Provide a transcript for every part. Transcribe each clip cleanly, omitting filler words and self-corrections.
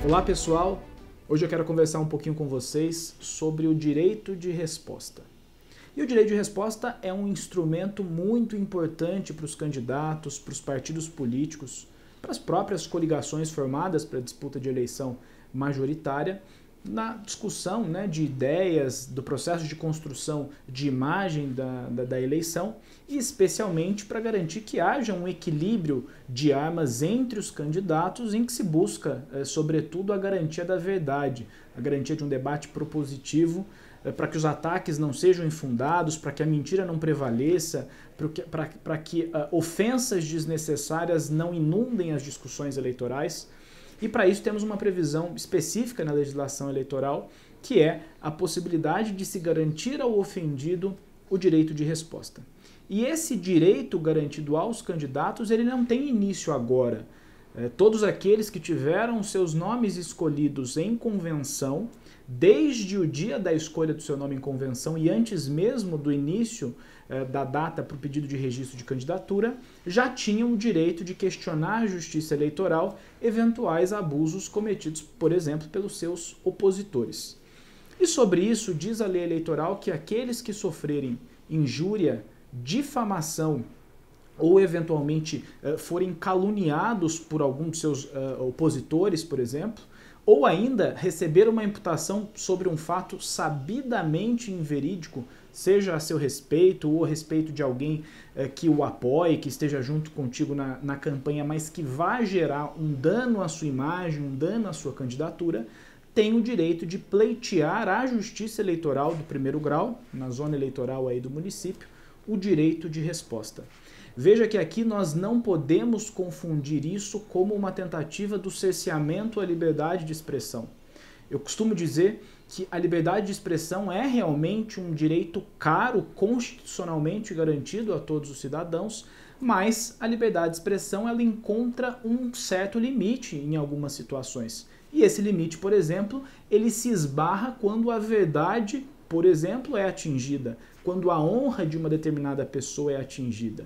Olá pessoal, hoje eu quero conversar um pouquinho com vocês sobre o direito de resposta. E o direito de resposta é um instrumento muito importante para os candidatos, para os partidos políticos, para as próprias coligações formadas para a disputa de eleição majoritária, na discussão de ideias, do processo de construção de imagem da eleição e especialmente para garantir que haja um equilíbrio de armas entre os candidatos em que se busca, sobretudo, a garantia da verdade, a garantia de um debate propositivo, para que os ataques não sejam infundados, para que a mentira não prevaleça, para que ofensas desnecessárias não inundem as discussões eleitorais. E para isso temos uma previsão específica na legislação eleitoral, que é a possibilidade de se garantir ao ofendido o direito de resposta. E esse direito garantido aos candidatos, ele não tem início agora. Todos aqueles que tiveram seus nomes escolhidos em convenção, desde o dia da escolha do seu nome em convenção e antes mesmo do início da data para o pedido de registro de candidatura, já tinham o direito de questionar a justiça eleitoral eventuais abusos cometidos, por exemplo, pelos seus opositores. E sobre isso diz a lei eleitoral que aqueles que sofrerem injúria, difamação ou eventualmente forem caluniados por algum de seus opositores, por exemplo, ou ainda receber uma imputação sobre um fato sabidamente inverídico, seja a seu respeito ou a respeito de alguém que o apoie, que esteja junto contigo na campanha, mas que vá gerar um dano à sua imagem, um dano à sua candidatura, tem o direito de pleitear à Justiça Eleitoral do primeiro grau, na zona eleitoral aí do município, o direito de resposta. Veja que aqui nós não podemos confundir isso como uma tentativa do cerceamento à liberdade de expressão. Eu costumo dizer que a liberdade de expressão é realmente um direito caro, constitucionalmente garantido a todos os cidadãos, mas a liberdade de expressão ela encontra um certo limite em algumas situações. E esse limite, por exemplo, ele se esbarra quando a verdade, por exemplo, é atingida, quando a honra de uma determinada pessoa é atingida.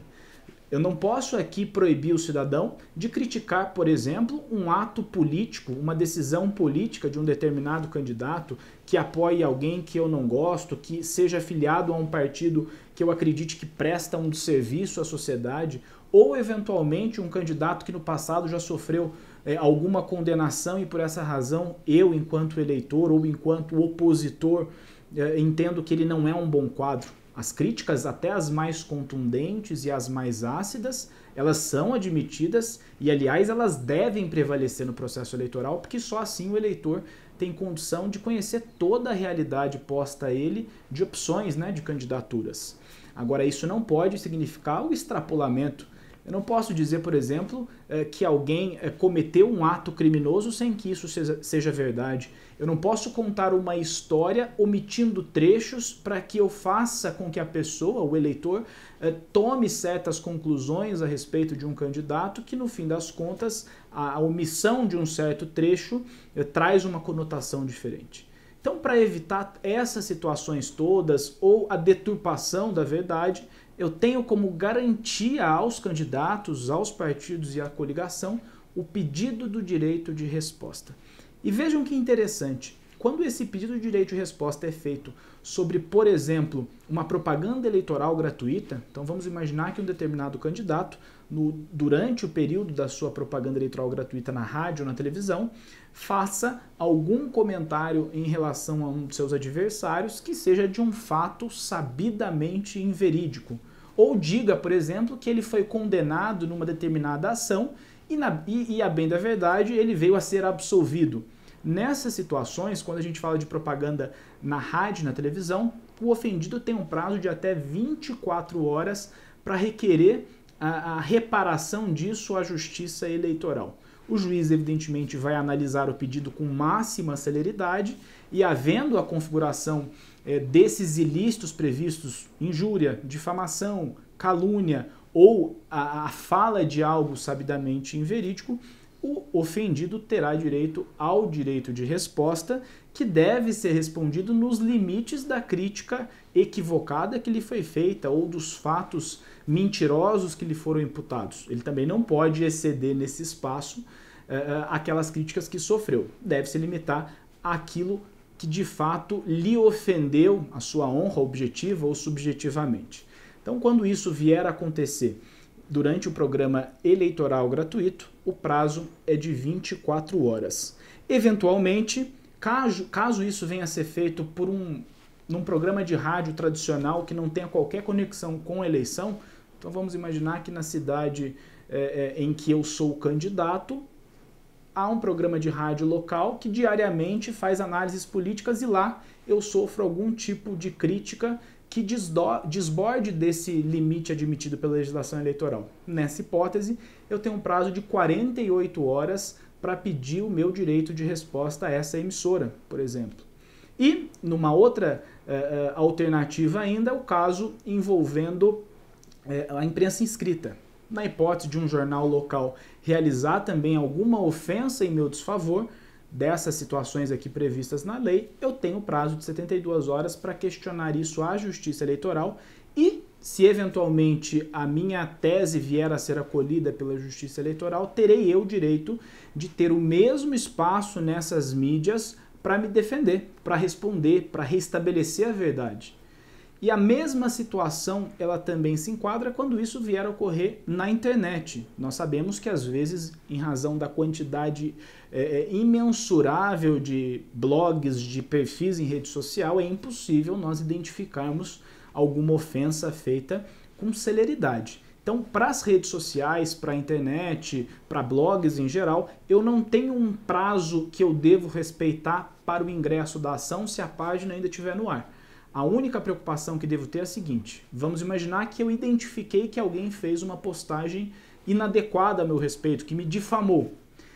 Eu não posso aqui proibir o cidadão de criticar, por exemplo, um ato político, uma decisão política de um determinado candidato que apoie alguém que eu não gosto, que seja afiliado a um partido que eu acredite que presta um serviço à sociedade, ou eventualmente um candidato que no passado já sofreu alguma condenação e por essa razão eu, enquanto eleitor ou enquanto opositor, entendo que ele não é um bom quadro. As críticas, até as mais contundentes e as mais ácidas, elas são admitidas e, aliás, elas devem prevalecer no processo eleitoral, porque só assim o eleitor tem condição de conhecer toda a realidade posta a ele de opções, de candidaturas. Agora, isso não pode significar o extrapolamento. Eu não posso dizer, por exemplo, que alguém cometeu um ato criminoso sem que isso seja verdade. Eu não posso contar uma história omitindo trechos para que eu faça com que a pessoa, o eleitor, tome certas conclusões a respeito de um candidato que, no fim das contas, a omissão de um certo trecho traz uma conotação diferente. Então, para evitar essas situações todas ou a deturpação da verdade, eu tenho como garantia aos candidatos, aos partidos e à coligação o pedido do direito de resposta. E vejam que interessante, quando esse pedido de direito de resposta é feito sobre, por exemplo, uma propaganda eleitoral gratuita, então vamos imaginar que um determinado candidato, durante o período da sua propaganda eleitoral gratuita na rádio ou na televisão, faça algum comentário em relação a um de seus adversários que seja de um fato sabidamente inverídico. Ou diga, por exemplo, que ele foi condenado numa determinada ação e a bem da verdade, ele veio a ser absolvido. Nessas situações, quando a gente fala de propaganda na rádio e na televisão, o ofendido tem um prazo de até 24 horas para requerer a reparação disso à Justiça Eleitoral. O juiz, evidentemente, vai analisar o pedido com máxima celeridade e, havendo a configuração desses ilícitos previstos, injúria, difamação, calúnia ou a fala de algo sabidamente inverídico, o ofendido terá direito ao direito de resposta, que deve ser respondido nos limites da crítica equivocada que lhe foi feita ou dos fatos mentirosos que lhe foram imputados. Ele também não pode exceder nesse espaço aquelas críticas que sofreu. Deve se limitar àquilo que de fato lhe ofendeu a sua honra objetiva ou subjetivamente. Então, quando isso vier a acontecer durante o programa eleitoral gratuito, o prazo é de 24 horas. Eventualmente, caso isso venha a ser feito por num programa de rádio tradicional que não tenha qualquer conexão com a eleição, então vamos imaginar que na cidade em que eu sou candidato, há um programa de rádio local que diariamente faz análises políticas e lá eu sofro algum tipo de crítica que desborde desse limite admitido pela legislação eleitoral. Nessa hipótese, eu tenho um prazo de 48 horas para pedir o meu direito de resposta a essa emissora, por exemplo. E, numa outra alternativa ainda, o caso envolvendo a imprensa inscrita. Na hipótese de um jornal local realizar também alguma ofensa em meu desfavor, dessas situações aqui previstas na lei, eu tenho prazo de 72 horas para questionar isso à Justiça Eleitoral e, se eventualmente a minha tese vier a ser acolhida pela Justiça Eleitoral, terei eu o direito de ter o mesmo espaço nessas mídias para me defender, para responder, para restabelecer a verdade. E a mesma situação, ela também se enquadra quando isso vier a ocorrer na internet. Nós sabemos que, às vezes, em razão da quantidade imensurável de blogs, de perfis em rede social, é impossível nós identificarmos alguma ofensa feita com celeridade. Então, para as redes sociais, para a internet, para blogs em geral, eu não tenho um prazo que eu devo respeitar para o ingresso da ação se a página ainda estiver no ar. A única preocupação que devo ter é a seguinte: vamos imaginar que eu identifiquei que alguém fez uma postagem inadequada a meu respeito, que me difamou.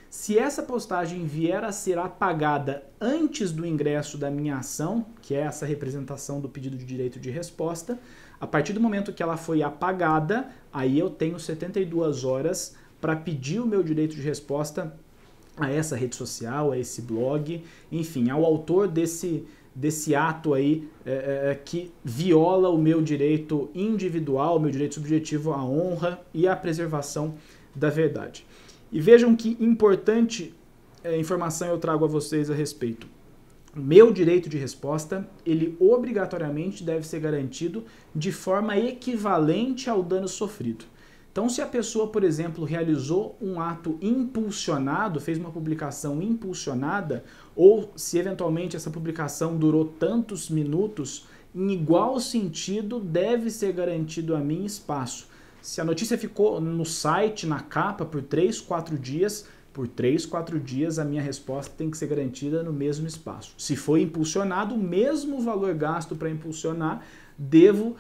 Se essa postagem vier a ser apagada antes do ingresso da minha ação, que é essa representação do pedido de direito de resposta, a partir do momento que ela foi apagada, aí eu tenho 72 horas para pedir o meu direito de resposta a essa rede social, a esse blog, enfim, ao autor desse ato aí que viola o meu direito individual, o meu direito subjetivo à honra e à preservação da verdade. E vejam que importante informação eu trago a vocês a respeito. O meu direito de resposta, ele obrigatoriamente deve ser garantido de forma equivalente ao dano sofrido. Então, se a pessoa, por exemplo, realizou um ato impulsionado, fez uma publicação impulsionada, ou se eventualmente essa publicação durou tantos minutos, em igual sentido deve ser garantido a mim espaço. Se a notícia ficou no site, na capa, por 3, 4 dias, por 3, 4 dias a minha resposta tem que ser garantida no mesmo espaço. Se foi impulsionado, o mesmo valor gasto para impulsionar, devo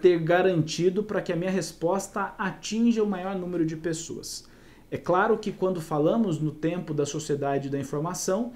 ter garantido para que a minha resposta atinja o maior número de pessoas. É claro que quando falamos no tempo da sociedade da informação,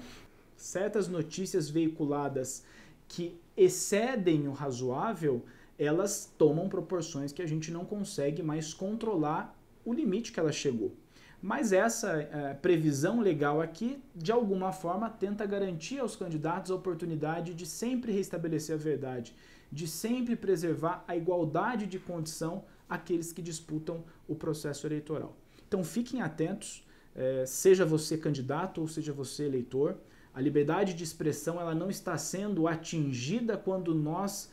certas notícias veiculadas que excedem o razoável, elas tomam proporções que a gente não consegue mais controlar o limite que ela chegou. Mas essa previsão legal aqui, de alguma forma, tenta garantir aos candidatos a oportunidade de sempre restabelecer a verdade, de sempre preservar a igualdade de condição àqueles que disputam o processo eleitoral. Então fiquem atentos, seja você candidato ou seja você eleitor, a liberdade de expressão ela não está sendo atingida quando nós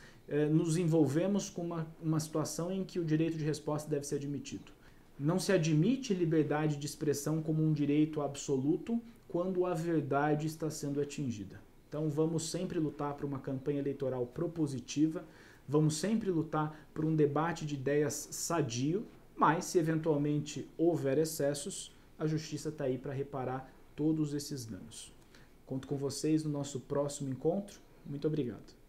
nos envolvemos com uma situação em que o direito de resposta deve ser admitido. Não se admite liberdade de expressão como um direito absoluto quando a verdade está sendo atingida. Então vamos sempre lutar por uma campanha eleitoral propositiva, vamos sempre lutar por um debate de ideias sadio, mas se eventualmente houver excessos, a justiça está aí para reparar todos esses danos. Conto com vocês no nosso próximo encontro. Muito obrigado.